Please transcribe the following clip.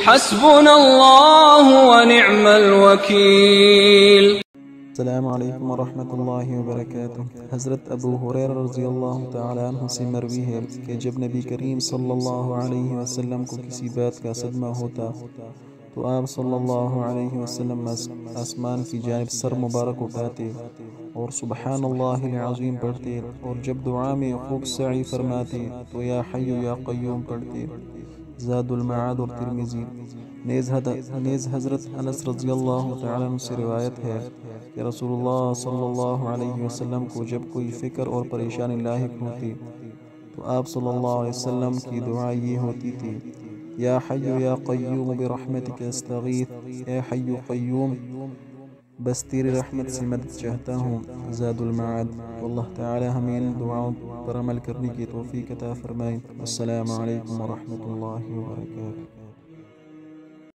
حسبنا الله ونعم الوكيل. السلام علیکم ورحمۃ اللہ وبرکاتہ۔ حضرت ابو ہریرہ رضی اللہ تعالیٰ عنہ سے مروی ہے کہ جب نبی کریم صلی اللہ علیہ وسلم کو کسی بات کا صدمہ ہوتا تو آپ صلی اللہ علیہ وسلم آسمان کی جانب سر مبارک اٹھاتے اور سبحان اللہ العظیم پڑھتے، اور جب دعا میں خوب سعی فرماتے تو یا حی یا قیوم پڑھتے۔ زاد المعاد اور ترمذی۔ نیز حضرت انس رضی اللہ تعالیٰ عنہ سے روایت ہے کہ رسول اللہ صلی اللہ علیہ وسلم کو جب کوئی فکر اور پریشانی لاحق ہوتی تو آپ صلی اللہ علیہ وسلم کی دعا یہ ہوتی تھی، یا حی یا قیوم برحمتک استغیث، اے حی قیوم بس تیری رحمت سے مدد چاہتا ہوں۔ زاد المعاد۔ واللہ تعالی ہمیں ان دعاؤں پر عمل کرنے کی توفیق عطا فرمائے۔ السلام علیکم ورحمۃ اللہ وبرکاتہ۔